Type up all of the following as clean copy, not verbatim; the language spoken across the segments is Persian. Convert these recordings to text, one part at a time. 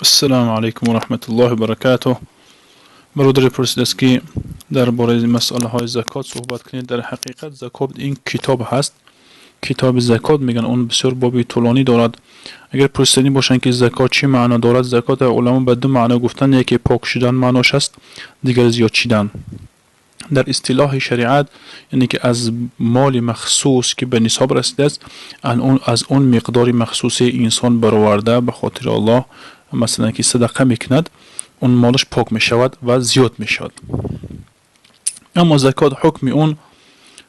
السلام علیکم و رحمت الله و برکاته. برادر پرسید است که درباره مسئله های زکات صحبت کنید. در حقیقت زکات این کتاب هست، کتاب زکات میگن. اون بسیار بابی طولانی دارد. اگر پرسیدنی باشن که زکات چی معنا دارد، زکات علما به دو معنا گفتن. یکی پاک شدن معناش است، دیگر زیاد شدن. در اصطلاح شریعت یعنی که از مال مخصوص که به نصاب رسیده است، از اون مقدار مخصوص انسان برآورده به خاطر الله مثلا که صدقه میکند، اون مالش پاک می شود و زیاد می شود. اما زکات حکم اون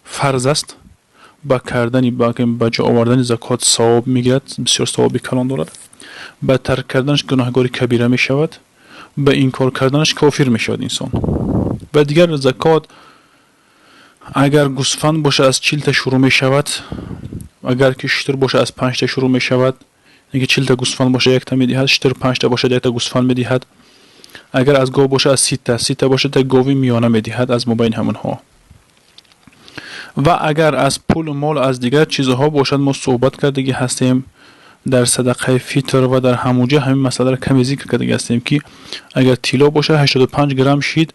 فرض است. با کردن با جا آوردن زکات ثواب میگیرد، بسیار ثواب کلان دارد. با ترک کردنش گناهکار کبیره می شود. با انکار کردنش کافر می شود انسان. و دیگر زکات اگر گوسفند باشه از 40 تا شروع می شود، اگر که شتر باشه از 5 تا شروع می شود. اگه 40 تا گوسفند باشه 1 تا میدهد، شتر 5 تا باشه 1 تا گوسفند میدهد. اگر از گاو باشه از 30 تا باشه تا گاوی میانه میدهد از مابین همونها. و اگر از پول و مال از دیگر چیزها باشد، ما صحبت کردگی هستیم در صدقه فطر و در همونجا همین مسئله را کمی ذکر کردگی هستیم که اگر طلا باشه 85 گرم شید،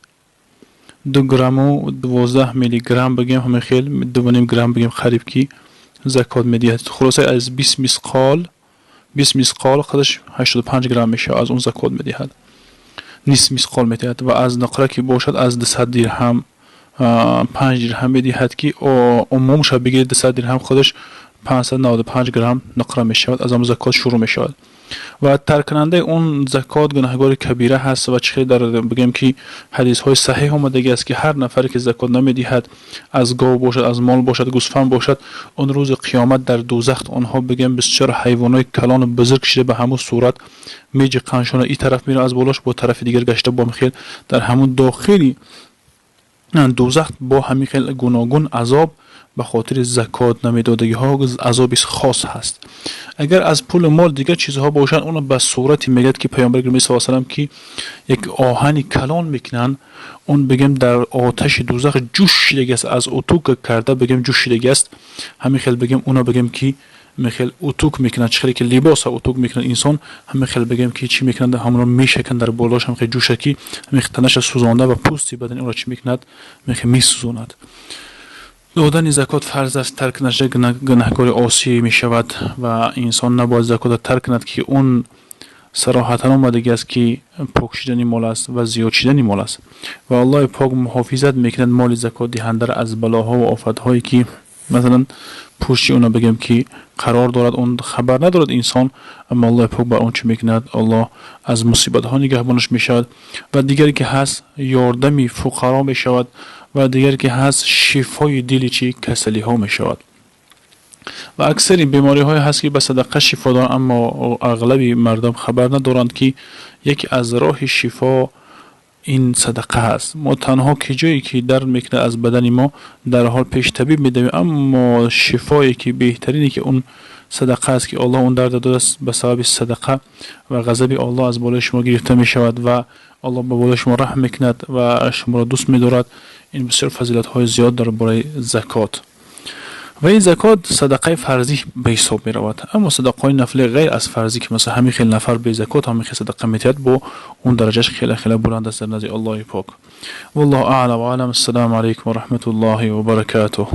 2 گرم و 12 میلی گرم بگیم، همین خیلی 2.5 گرم بگیم قریب کی زکات میدهد. خلاصه از 20 مسقال خودش 85 گرم میشه، از اون زکات میدهد. نیست مسقال میدهد. و از نقره که باشد از 200 درهم 5 درهم میدهد که عمومش بگیرید 200 درهم خودش 595 گرم نقره میشود. از اون زکات شروع میشود. و ترک کننده اون زکات گناهکار کبیره هست. و چه در بگیم که حدیث های صحیح اومده است که هر نفری که زکات نمیدهد، از گاو باشد، از مال باشد، گوسفند باشد، اون روز قیامت در دوزخ اونها بگیم بسیار حیوانای کلان و بزرگ شده به همون صورت میج قنشان این طرف میره از بالاش با طرف دیگر گشته با مخیل در همون داخلی دوزخ با همین خیل گوناگون عذاب به خاطر زکات نمیدادگی ها عذابی خاص هست. اگر از پول مال دیگر چیزها باشن، اون به صورتی میگد که پیامبر گرامی صلی الله علیه و سلم که یک آهنی کلان میکنن، اون بگیم در آتش دوزخ جوش شده است، از اتوک کرده بگیم جوش شده است. همین خیل بگیم اونا بگیم که میخیل اتوک میکنن، چخیلی که لباس اتوک میکنن انسان، همین خیل بگیم که چی میکنن، همون رو میشکن در بالاش، هم خیل جوشه کی همین تنش سوزانده و پوستی بدن اون را چی میکند، میخیل میسوزاند. دادن زکات فرض است. ترک نشه گناهکار عاصی می شود و انسان نباید زکات ترک کند که اون صراحتا اومده است که پاک شدن مال است و زیاد شدن مال است. و الله پاک محافظت میکند مال زکات دهنده را از بلاها و آفت‌هایی که مثلا پوشی اونا بگیم که قرار دارد، اون خبر ندارد انسان، اما الله پاک بر اون چه میکند، الله از مصیبت ها نگهبانش میشود. و دیگری که هست یاردمی فقرا میشود. و دیگر که هست شفای دل چی کسلی ها می شود. و اکثر این بیماری های هست که به صدقه شفا دارند، اما اغلبی مردم خبر ندارند که یک از راه شفا این صدقه هست. ما تنها که جایی که درد میکنه از بدن ما در حال پیش طبیب میدویم، اما شفایی که بهترینی که اون صدقه است که الله اون درد داده است به سبب صدقه و غضب الله از بالای شما گرفته می شود و الله به بالای شما رحم میکند و شما را دوست می‌دارد. این بسیار فضیلت های زیاد داره برای زکات. و این زکات صدقه فرضی به حساب می رود. اما صدقه نفلی غیر از فرضی که مثلا همین خیلی نفر به زکات همین خیلی صدقه میتید، با اون درجهش خیلی خیلی بلند است در نزد الله پاک. والله اعلم و علم. السلام علیکم و رحمت الله و برکاته.